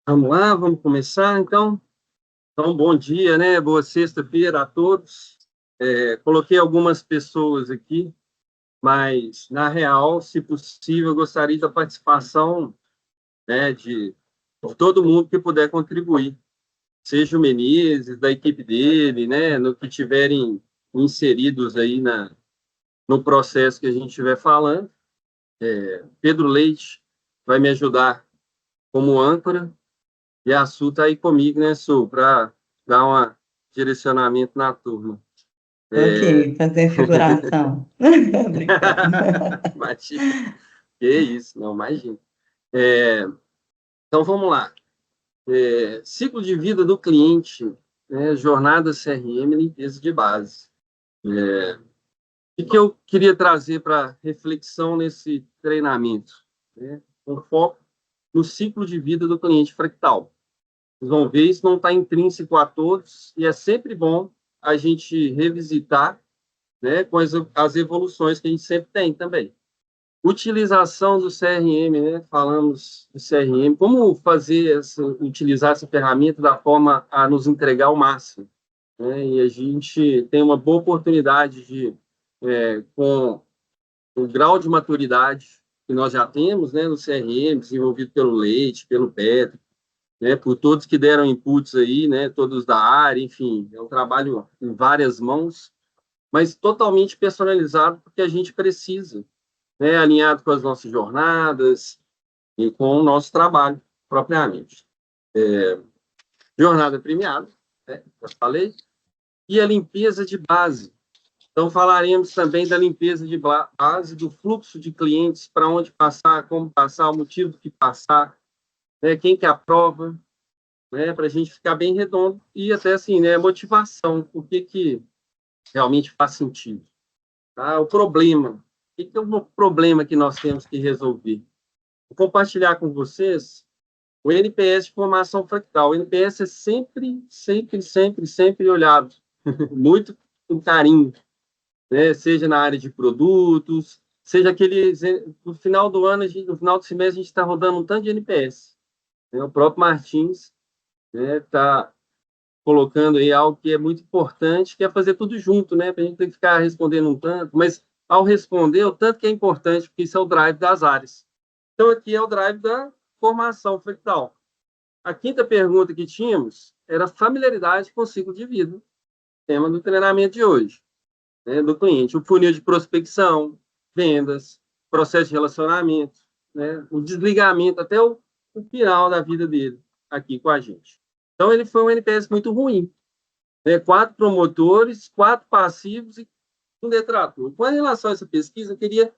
Vamos lá, vamos começar, então. Então, bom dia, né? Boa sexta-feira a todos. Coloquei algumas pessoas aqui, mas, na real, se possível, eu gostaria da participação, né, de todo mundo que puder contribuir, seja o Menezes, da equipe dele, né, no que tiverem inseridos aí no processo que a gente estiver falando. Pedro Leite vai me ajudar como âncora. E a Su está aí comigo, né, Su, para dar um direcionamento na turma. Tô aqui, fazer figuração. Brincando. Imagina. Que isso, não, imagina. É, então, vamos lá. Ciclo de vida do cliente, né, jornada CRM, limpeza de base. O que eu queria trazer para reflexão nesse treinamento? Né, com foco no ciclo de vida do cliente fractal. Vocês vão ver, isso não está intrínseco a todos, e é sempre bom a gente revisitar, né, com as evoluções que a gente sempre tem também. Utilização do CRM, né? Falamos do CRM, como utilizar essa ferramenta da forma a nos entregar o máximo, né? E a gente tem uma boa oportunidade com o grau de maturidade que nós já temos, né, no CRM, desenvolvido pelo Leite, pelo Petro, né, por todos que deram inputs aí, né, todos da área, enfim, é um trabalho em várias mãos, mas totalmente personalizado porque a gente precisa, né, alinhado com as nossas jornadas e com o nosso trabalho propriamente. Jornada premiada, né, já falei, e a limpeza de base. Então, falaremos também da limpeza de base, do fluxo de clientes, para onde passar, como passar, o motivo do que passar, né, quem que aprova, né, para a gente ficar bem redondo e até assim, né, motivação, o que realmente faz sentido. Tá? O problema, o que é o problema que nós temos que resolver? Vou compartilhar com vocês o NPS de formação fractal. O NPS é sempre, sempre, sempre, sempre olhado, muito com carinho, né? Seja na área de produtos, seja aqueles. No final do ano, no final do semestre, a gente está rodando um tanto de NPS. Né? O próprio Martins está colocando aí algo que é muito importante, que é fazer tudo junto, né? Para a gente ter que ficar respondendo um tanto, mas ao responder, o tanto que é importante, porque isso é o drive das áreas. Então, aqui é o drive da formação fractal. A quinta pergunta que tínhamos era familiaridade com o ciclo de vida, tema do treinamento de hoje, né, do cliente. O funil de prospecção, vendas, processo de relacionamento, né, o desligamento até o final da vida dele aqui com a gente. Então, ele foi um NPS muito ruim. Né, 4 promotores, 4 passivos e um detrator. Com relação a essa pesquisa, eu queria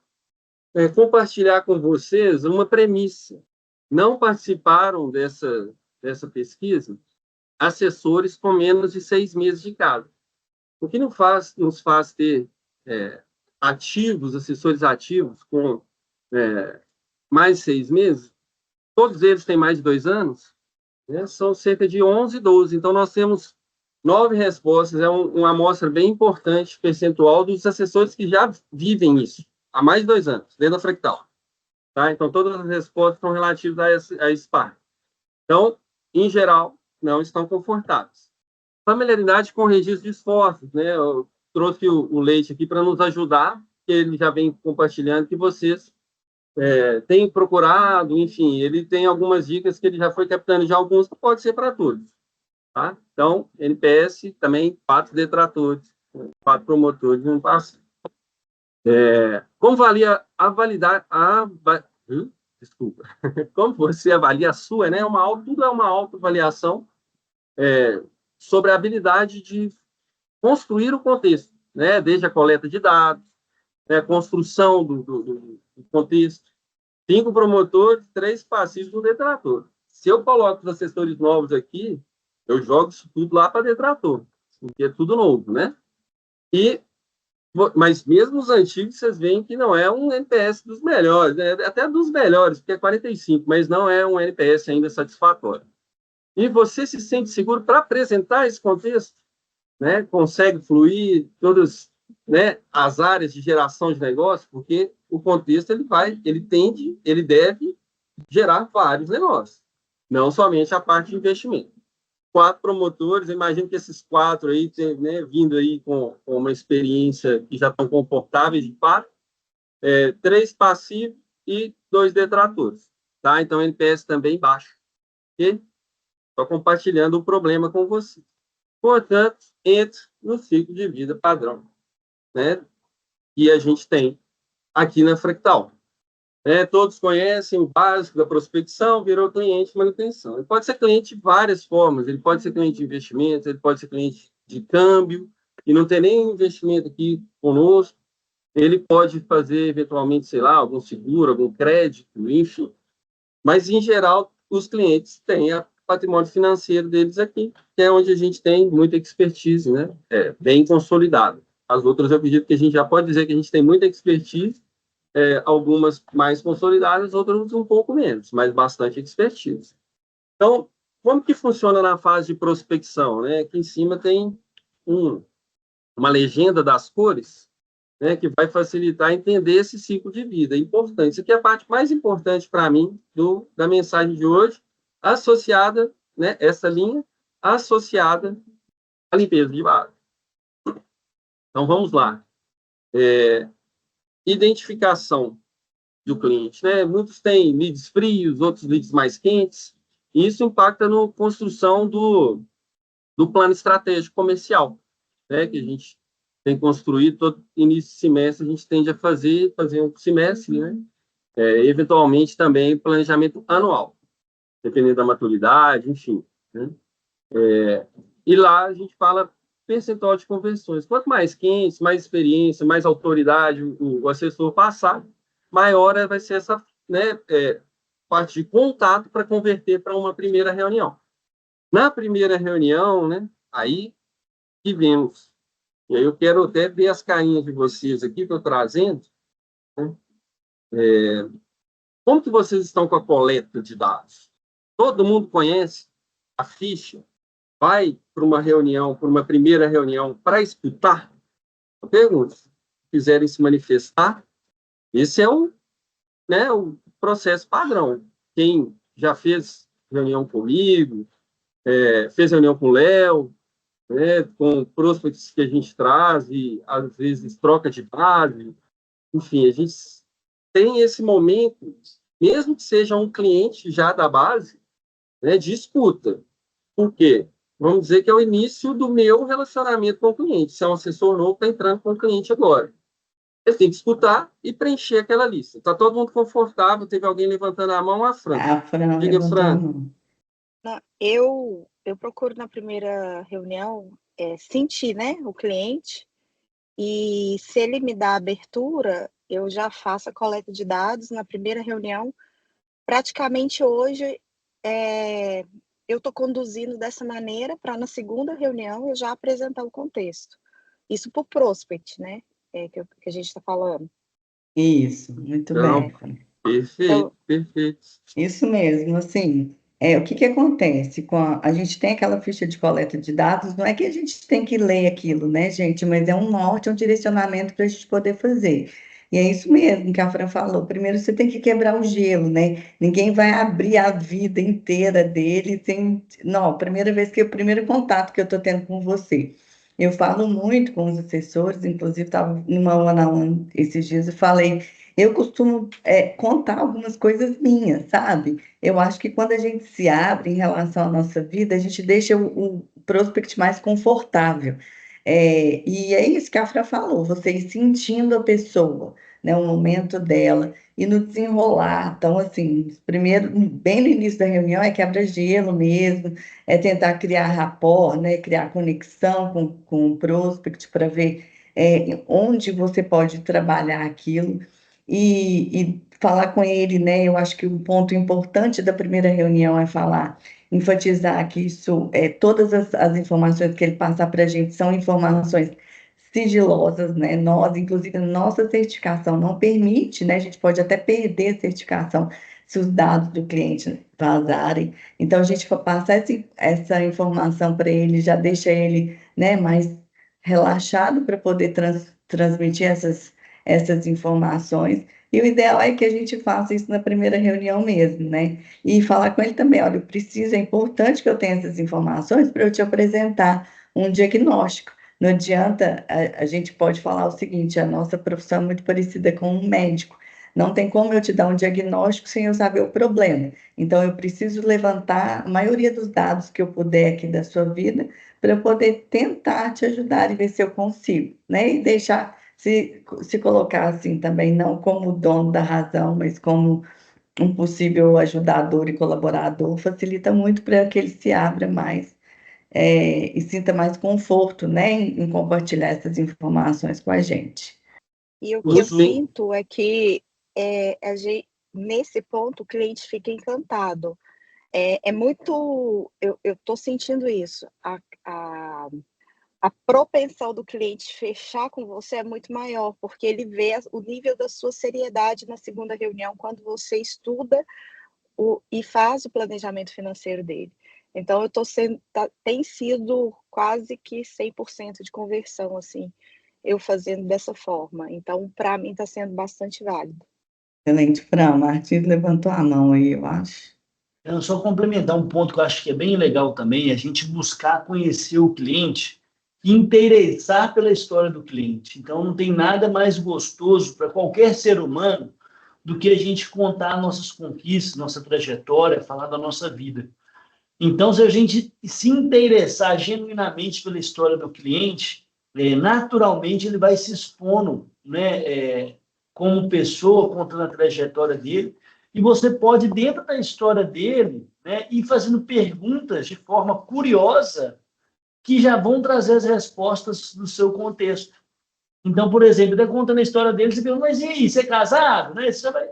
compartilhar com vocês uma premissa. Não participaram dessa pesquisa assessores com menos de 6 meses de casa. O que nos faz ter assessores ativos com mais de 6 meses, todos eles têm mais de 2 anos, né, são cerca de 11, 12. Então, nós temos 9 respostas, é uma amostra bem importante, percentual, dos assessores que já vivem isso há mais de 2 anos, dentro da Fractal. Tá? Então, todas as respostas são relativas a esse par. Então, em geral, não estão confortáveis. Familiaridade com o registro de esforços, né? Eu trouxe o Leite aqui para nos ajudar, que ele já vem compartilhando que vocês têm procurado, enfim, ele tem algumas dicas que ele já foi captando já alguns, que pode ser para todos, tá? Então, NPS também 4 detratores, 4 promotores e um passivo. Como avalia a validade, desculpa, como você avalia a sua, né? Tudo é uma autoavaliação sobre a habilidade de construir o contexto, né? Desde a coleta de dados, né? A construção do contexto. 5 promotores, 3 passivos do detrator. Se eu coloco os assessores novos aqui, eu jogo isso tudo lá para detrator, porque é tudo novo, né? Mas mesmo os antigos, vocês veem que não é um NPS dos melhores, né? Até dos melhores, porque é 45, mas não é um NPS ainda satisfatório. E você se sente seguro para apresentar esse contexto, né? Consegue fluir todas, né, as áreas de geração de negócio, porque o contexto ele deve gerar vários negócios. não somente a parte de investimento. 4 promotores, eu imagino que esses 4 aí, né, vindo aí com uma experiência que já estão confortáveis de fato, 3 passivos e 2 detratores. Tá? Então, NPS também baixo. Ok? Estou compartilhando o problema com você. Portanto, entre no ciclo de vida padrão, né? Que a gente tem aqui na Fractal. Todos conhecem o básico da prospecção, virou cliente de manutenção. Ele pode ser cliente de várias formas, ele pode ser cliente de investimento, ele pode ser cliente de câmbio, e não ter nem investimento aqui conosco, ele pode fazer, eventualmente, sei lá, algum seguro, algum crédito, enfim. Mas, em geral, os clientes têm o patrimônio financeiro deles aqui, que é onde a gente tem muita expertise, né? Bem consolidado. As outras, eu acredito que a gente já pode dizer que a gente tem muita expertise, algumas mais consolidadas, outras um pouco menos, mas bastante expertise. Então, como que funciona na fase de prospecção? Né? Aqui em cima tem uma legenda das cores, né, que vai facilitar entender esse ciclo de vida. É importante. Isso aqui é a parte mais importante para mim da mensagem de hoje, associada, né, essa linha, associada à limpeza de base. Então, vamos lá. Identificação do cliente, né? Muitos têm leads frios, outros leads mais quentes, e isso impacta na construção do plano estratégico comercial, né? Que a gente tem construído todo início de semestre, a gente tende a fazer um semestre, né? Eventualmente também planejamento anual, dependendo da maturidade, enfim, né? E lá a gente fala percentual de conversões. Quanto mais quentes, mais experiência, mais autoridade o assessor passar, maior vai ser essa, né, parte de contato para converter para uma primeira reunião. Na primeira reunião, né, aí que vemos. E aí eu quero até ver as carinhas de vocês aqui que eu estou trazendo. Né? Como que vocês estão com a coleta de dados? Todo mundo conhece a ficha? Vai para uma reunião, para uma primeira reunião, para escutar? Eu pergunto. Se quiserem se manifestar, esse é o processo padrão. Quem já fez reunião comigo, fez reunião com o Léo, né, com prospects que a gente traz, e às vezes troca de base, enfim, a gente tem esse momento, mesmo que seja um cliente já da base, né, de escuta. Por quê? Vamos dizer que é o início do meu relacionamento com o cliente. Se é um assessor novo, está entrando com o cliente agora. Ele tem que escutar e preencher aquela lista. Está todo mundo confortável? Teve alguém levantando a mão? A Fran. A Fran Diga, levantou a Fran. mão. Eu procuro na primeira reunião sentir, né, o cliente, e se ele me dá abertura, eu já faço a coleta de dados na primeira reunião. Praticamente hoje eu estou conduzindo dessa maneira para na segunda reunião eu já apresentar o contexto. Isso para o prospect, né? Que a gente está falando. Isso, muito bem, Fran. Perfeito, Então, perfeito. Isso mesmo, assim, o que acontece a gente tem aquela ficha de coleta de dados, não é que a gente tem que ler aquilo, né, gente, mas é um norte, um direcionamento para a gente poder fazer. E é isso mesmo que a Fran falou. Primeiro você tem que quebrar o gelo, né? Ninguém vai abrir a vida inteira dele sem. Não, o primeiro contato que eu estou tendo com você. Eu falo muito com os assessores, inclusive estava numa one-on-one esses dias, eu costumo contar algumas coisas minhas, sabe? Eu acho que quando a gente se abre em relação à nossa vida, a gente deixa o prospect mais confortável. E é isso que a Fra falou, você ir sentindo a pessoa, né, o momento dela, e no desenrolar. Então, assim, primeiro, bem no início da reunião, é quebra-gelo mesmo, é tentar criar rapport, né, criar conexão com o prospect para ver onde você pode trabalhar aquilo e falar com ele, né? Eu acho que o ponto importante da primeira reunião é enfatizar que todas as informações que ele passar para a gente são informações sigilosas, né? Inclusive, nossa certificação não permite, né? A gente pode até perder a certificação se os dados do cliente vazarem. Então, a gente passar essa informação para ele já deixa ele, né, mais relaxado para poder transmitir essas informações. E o ideal é que a gente faça isso na primeira reunião mesmo, né? E falar com ele também, olha, eu preciso, é importante que eu tenha essas informações para eu te apresentar um diagnóstico. Não adianta, a gente pode falar o seguinte, a nossa profissão é muito parecida com um médico. Não tem como eu te dar um diagnóstico sem eu saber o problema. Então, eu preciso levantar a maioria dos dados que eu puder aqui da sua vida para eu poder tentar te ajudar e ver se eu consigo, né? E deixar se colocar assim também, não como dono da razão, mas como um possível ajudador e colaborador, facilita muito para que ele se abra mais e sinta mais conforto, né, em compartilhar essas informações com a gente. E o que eu Muito bem. sinto é que nesse ponto o cliente fica encantado. É muito. Eu estou sentindo isso. A propensão do cliente fechar com você é muito maior, porque ele vê o nível da sua seriedade na segunda reunião, quando você estuda e faz o planejamento financeiro dele. Então, eu estou sendo, tem sido quase que 100% de conversão, assim, eu fazendo dessa forma. Então, para mim, está sendo bastante válido. Excelente, Fran. Martins levantou a mão aí, eu acho. Eu só complementar um ponto que eu acho que é bem legal também, é a gente buscar conhecer o cliente e interessar pela história do cliente. Então, não tem nada mais gostoso para qualquer ser humano do que a gente contar nossas conquistas, nossa trajetória, falar da nossa vida. Então, se a gente se interessar genuinamente pela história do cliente, naturalmente ele vai se expondo, né, como pessoa, contando a trajetória dele, e você pode, dentro da história dele, né, ir fazendo perguntas de forma curiosa que já vão trazer as respostas do seu contexto. Então, por exemplo, ele contando a história dele, você pergunta, mas e aí, você é casado? Né? Você vai,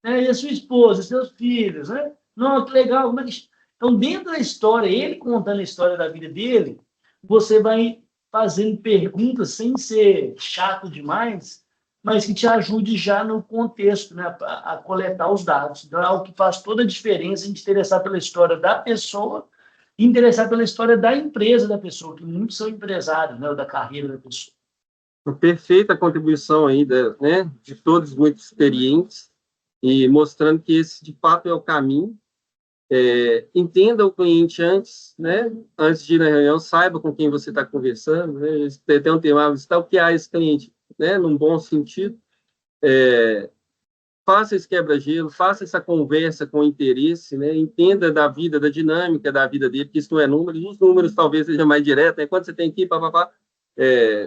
né? E a sua esposa, seus filhos, né? Não, que legal, como é que... Então, dentro da história, ele contando a história da vida dele, você vai fazendo perguntas sem ser chato demais, mas que te ajude já no contexto, né? A coletar os dados. Então, é algo que faz toda a diferença em te interessar pela história da pessoa e interessar pela história da empresa da pessoa, que muitos são empresários, né? Da carreira da pessoa. Uma perfeita contribuição ainda, né, de todos muito experientes, e mostrando que esse, de fato, é o caminho. Entenda o cliente antes, né, antes de ir na reunião, saiba com quem você está conversando, né, tem um tema, stalkear esse cliente, né, num bom sentido, faça esse quebra-gelo, faça essa conversa com interesse, né, entenda da vida, da dinâmica da vida dele, porque isso não é números, os números talvez sejam mais diretos, né, quando você tem aqui, papapá,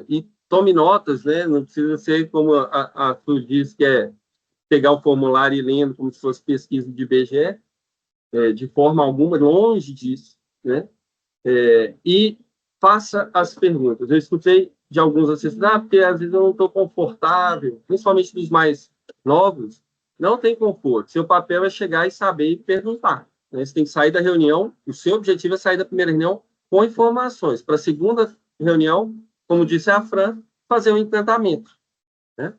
e tome notas, né, não precisa ser como a Su diz, que é pegar o formulário e lendo como se fosse pesquisa de IBGE, de forma alguma, longe disso, né? E faça as perguntas. Eu escutei de alguns assessores, porque às vezes eu não estou confortável, principalmente dos mais novos, não tem conforto. Seu papel é chegar e saber e perguntar, né? Você tem que sair da reunião, o seu objetivo é sair da primeira reunião com informações. Para a segunda reunião, como disse a Fran, fazer um encantamento, né?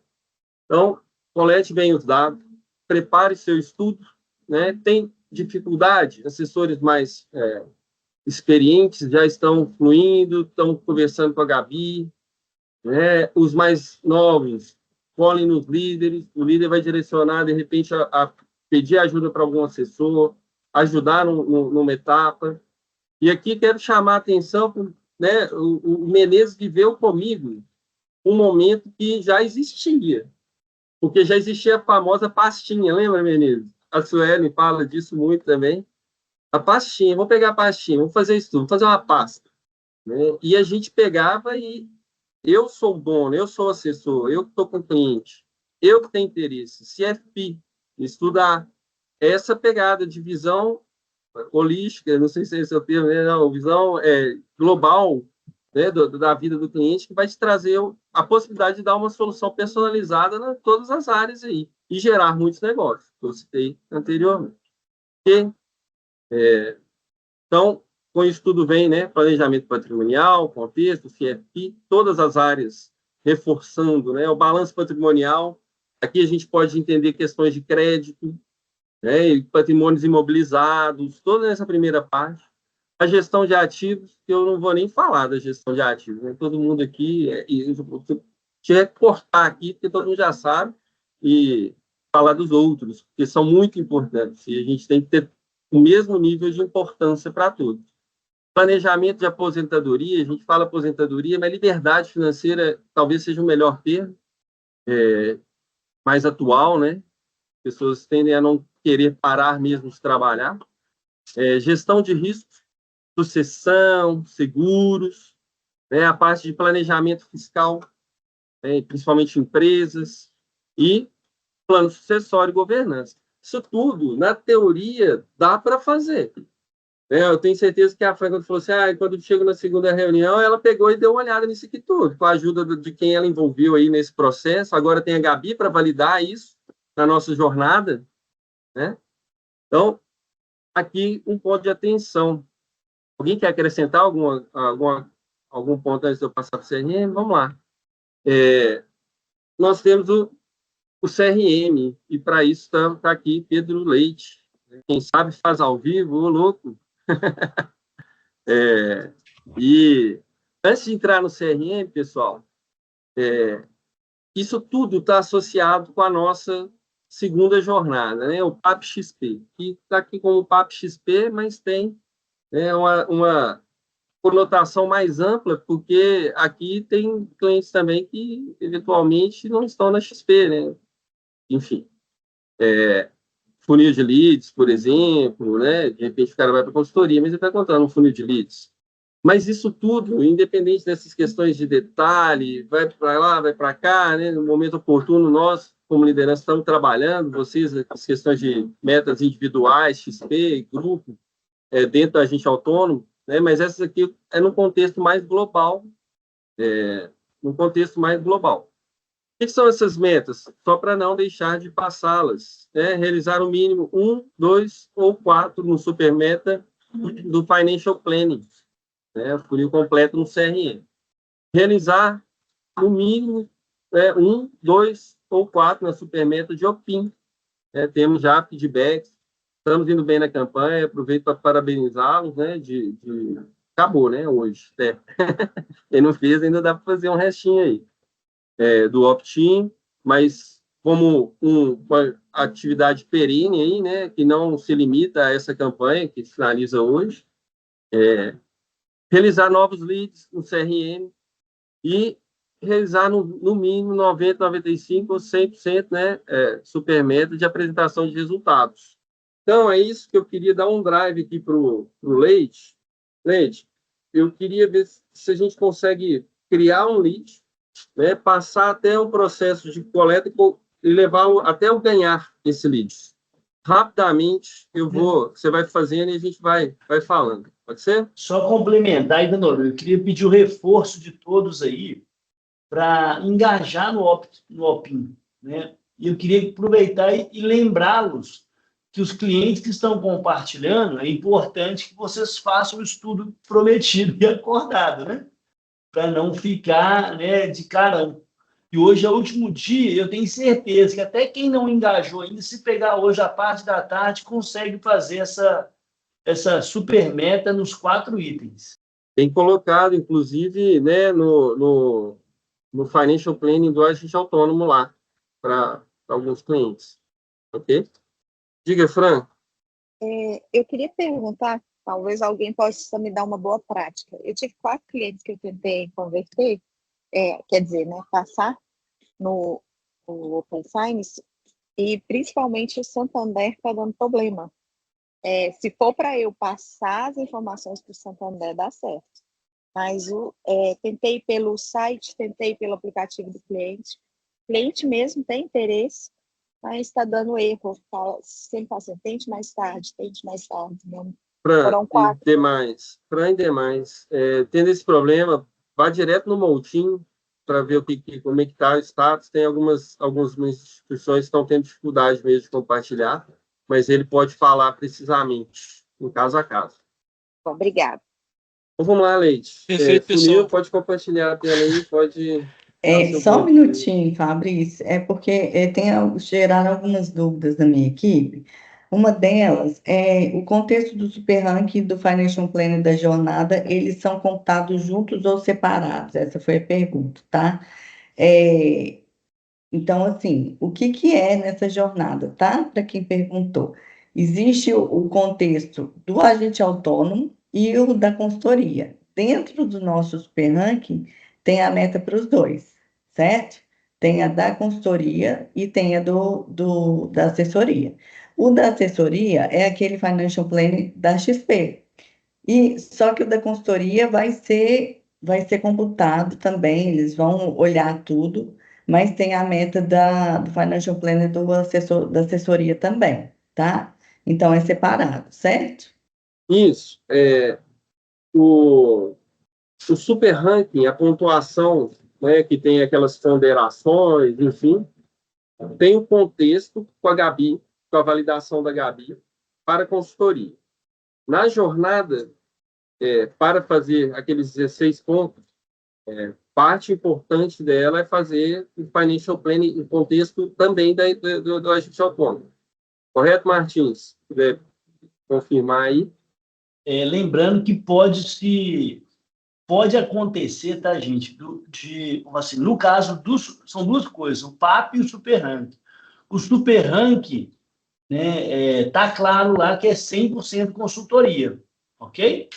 Então, colete bem os dados, prepare seu estudo, né? Tem dificuldade, assessores mais experientes já estão fluindo, estão conversando com a Gabi, né? Os mais novos colhem nos líderes, o líder vai direcionar, de repente, a pedir ajuda para algum assessor, ajudar numa etapa. E aqui quero chamar a atenção, né? O Menezes viveu comigo um momento que já existia, porque já existia a famosa pastinha, lembra, Menezes? A Suelen fala disso muito também. A pastinha, vamos pegar a pastinha, vamos fazer isso tudo, vamos fazer uma pasta, né? E a gente pegava e eu sou o dono, eu sou o assessor, eu que estou com o cliente, eu que tenho interesse, CFP, estudar essa pegada de visão holística, não sei se esse é o termo, né? Não, visão global, né, da vida do cliente, que vai te trazer a possibilidade de dar uma solução personalizada em todas as áreas aí e gerar muitos negócios, que eu citei anteriormente. Então, com isso tudo vem, né, planejamento patrimonial, contexto, CFP, todas as áreas reforçando, né, o balanço patrimonial. Aqui a gente pode entender questões de crédito, né, e patrimônios imobilizados, toda essa primeira parte. A gestão de ativos, que eu não vou nem falar da gestão de ativos, né? Todo mundo aqui, tiver que cortar aqui, porque todo mundo já sabe, e falar dos outros, porque são muito importantes, e a gente tem que ter o mesmo nível de importância para todos. Planejamento de aposentadoria, a gente fala aposentadoria, mas liberdade financeira talvez seja o melhor termo, mais atual, né? Pessoas tendem a não querer parar mesmo de trabalhar. Gestão de riscos, sucessão, seguros, né? A parte de planejamento fiscal, principalmente empresas, e plano sucessório e governança. Isso tudo, na teoria, dá para fazer. Eu tenho certeza que a Fran, quando falou assim, quando chego na segunda reunião, ela pegou e deu uma olhada nisso aqui tudo, com a ajuda de quem ela envolveu aí nesse processo. Agora tem a Gabi para validar isso na nossa jornada, né? Então, aqui um ponto de atenção. Alguém quer acrescentar algum ponto antes de eu passar para o CRM? Vamos lá. Nós temos o CRM, e para isso está aqui Pedro Leite. Quem sabe faz ao vivo, ô louco. E antes de entrar no CRM, pessoal, isso tudo está associado com a nossa segunda jornada, né? O PAP XP, que está aqui como PAP XP, mas tem uma conotação mais ampla, porque aqui tem clientes também que, eventualmente, não estão na XP, né? Enfim, funil de leads, por exemplo, né? De repente o cara vai para a consultoria, mas ele está contando um funil de leads. Mas isso tudo, independente dessas questões de detalhe, vai para lá, vai para cá, né? No momento oportuno, nós, como liderança, estamos trabalhando, vocês, as questões de metas individuais, XP, grupo, dentro da agente autônomo, né? Mas essas aqui é num contexto mais global, O que são essas metas? Só para não deixar de passá-las, né? Realizar o mínimo 1, 2 ou 4 no Supermeta do Financial Planning, o funil completo no CRM. Realizar, no mínimo, 1, 2 ou 4 na Supermeta de OPIM. Temos já feedbacks, estamos indo bem na campanha, aproveito para parabenizá-los, né? Acabou, né? Hoje. Quem não fez, ainda dá para fazer um restinho aí. Do opt-in, mas como uma atividade perene aí, né, que não se limita a essa campanha que finaliza hoje, realizar novos leads no CRM e realizar no mínimo 90%, 95% ou 100%, né, Supermeta de apresentação de resultados. Então, é isso que eu queria dar um drive aqui para o Leite. Leite, eu queria ver se a gente consegue criar um lead, né, passar até o processo de coleta e levar até o ganhar esse lead. Rapidamente, você vai fazendo e a gente vai falando. Pode ser? Só complementar, Ivanor, eu queria pedir o reforço de todos aí para engajar no opt-in, né? E eu queria aproveitar e lembrá-los que os clientes que estão compartilhando, é importante que vocês façam o estudo prometido e acordado, né? Para não ficar, né, de carão. E hoje é o último dia, eu tenho certeza que até quem não engajou ainda, se pegar hoje a parte da tarde, consegue fazer essa super meta nos 4 itens. Tem colocado, inclusive, né, no Financial Planning do agente autônomo lá, para alguns clientes. Ok? Diga, Fran. Eu queria perguntar, talvez alguém possa me dar uma boa prática. Eu tive 4 clientes que eu tentei converter, quer dizer, né, passar no Open Finance, e principalmente o Santander está dando problema. Se for para eu passar as informações para o Santander, dá certo. Mas tentei pelo site, tentei pelo aplicativo do cliente. O cliente mesmo tem interesse, mas está dando erro. Fala, sempre fala assim, tente mais tarde. Foram 4. Para demais. Tendo esse problema, vá direto no Moltin para ver como é que está o status. Tem algumas instituições que estão tendo dificuldade mesmo de compartilhar, mas ele pode falar precisamente, em caso a caso. Bom, obrigada. Então, vamos lá, Leite. Perfeito, pessoal. Pode compartilhar a tela aí, pode... Só um minutinho, Fabrício, porque geraram algumas dúvidas na minha equipe. Uma delas é o contexto do Super Ranking e do Financial Planning da jornada, eles são computados juntos ou separados? Essa foi a pergunta, tá? Então, assim, o que que é nessa jornada, tá? Para quem perguntou. Existe o contexto do agente autônomo e o da consultoria. Dentro do nosso super ranking, tem a meta para os dois, certo? Tem a da consultoria e tem a da assessoria. O da assessoria é aquele financial planning da XP. E só que o da consultoria vai ser computado também, eles vão olhar tudo, mas tem a meta do financial planner da assessoria também, tá? Então é separado, certo? Isso. O super ranking, a pontuação, né, que tem aquelas ponderações, enfim, tem o contexto com a Gabi, com a validação da Gabi, para a consultoria. Na jornada, para fazer aqueles 16 pontos, parte importante dela é fazer o financial planning, o contexto também do agente autônomo. Correto, Martins? Se puder confirmar aí. Lembrando que pode acontecer, tá, gente? Assim, no caso, são duas coisas, o PAP e o Super Rank. O Super Rank, né, tá claro lá que é 100% consultoria, ok?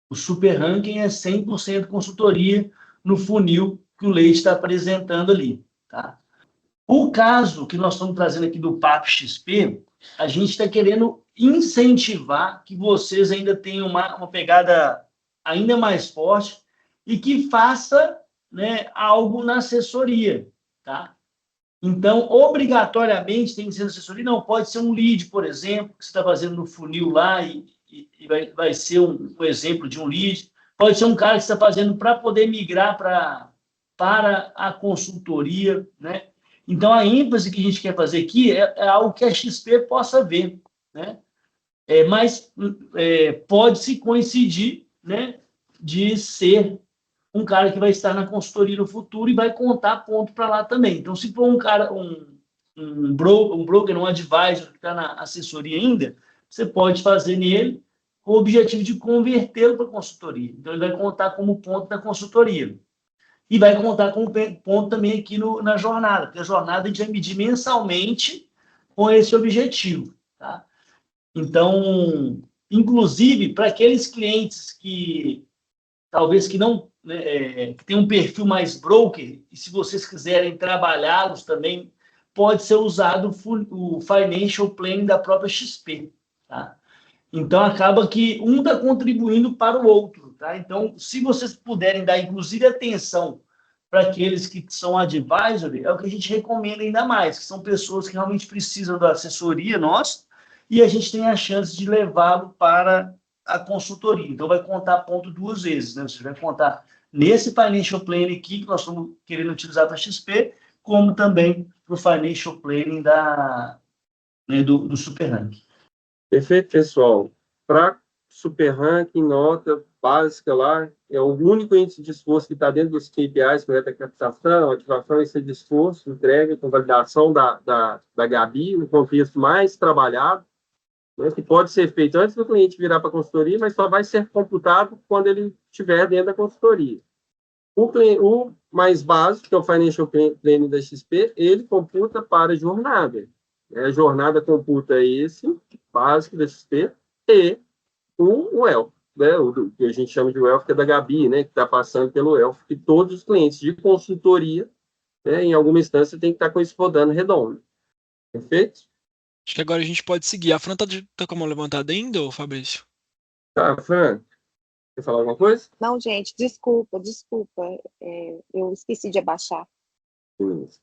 O Super Ranking é 100% consultoria no funil que o Leite está apresentando ali, tá? O caso que nós estamos trazendo aqui do PAP XP, a gente está querendo incentivar que vocês ainda tenham uma pegada ainda mais forte e que faça, né, algo na assessoria, tá? Então, obrigatoriamente tem que ser na assessoria, não pode ser um lead, por exemplo, que você está fazendo no funil lá e vai ser um exemplo de um lead. Pode ser um cara que está fazendo para poder migrar para a consultoria, né? Então, a ênfase que a gente quer fazer aqui é algo que a XP possa ver, né? Mas pode-se coincidir, né, de ser um cara que vai estar na consultoria no futuro e vai contar ponto para lá também. Então, se for um cara, um broker, um advisor que está na assessoria ainda, você pode fazer nele com o objetivo de convertê-lo para a consultoria. Então, ele vai contar como ponto da consultoria. E vai contar como ponto também aqui na jornada, porque a jornada a gente vai medir mensalmente com esse objetivo. Tá? Então, inclusive, para aqueles clientes que talvez que não, né, que tem um perfil mais broker, e se vocês quiserem trabalhá-los também, pode ser usado o financial planning da própria XP. Tá? Então, acaba que um está contribuindo para o outro. Tá? Então, se vocês puderem dar, inclusive, atenção para aqueles que são advisory, é o que a gente recomenda ainda mais, que são pessoas que realmente precisam da assessoria nossa, e a gente tem a chance de levá-lo para a consultoria. Então, vai contar ponto duas vezes. Né? Você vai contar nesse financial planning aqui, que nós estamos querendo utilizar para a XP, como também para o financial planning do Super Rank. Perfeito, pessoal. Para super ranking, nota básica lá, é o único índice de esforço que está dentro dos KPIs, correta captação, ativação, índice de esforço, entrega com validação da Gabi, no contexto mais trabalhado, né, que pode ser feito antes do cliente virar para a consultoria, mas só vai ser computado quando ele estiver dentro da consultoria. O mais básico, que é o Financial Planning da XP, ele computa para a jornada. A jornada computa esse básico da XP e o ELF, né? O que a gente chama de ELF, que é da Gabi, né? Que está passando pelo ELF, que todos os clientes de consultoria, né, em alguma instância, tem que estar com isso rodando redondo. Perfeito? Acho que agora a gente pode seguir. A Fran tá com a mão levantada ainda, ô Fabrício? Tá, Fran, quer falar alguma coisa? Não, gente, desculpa. Eu esqueci de abaixar. Beleza.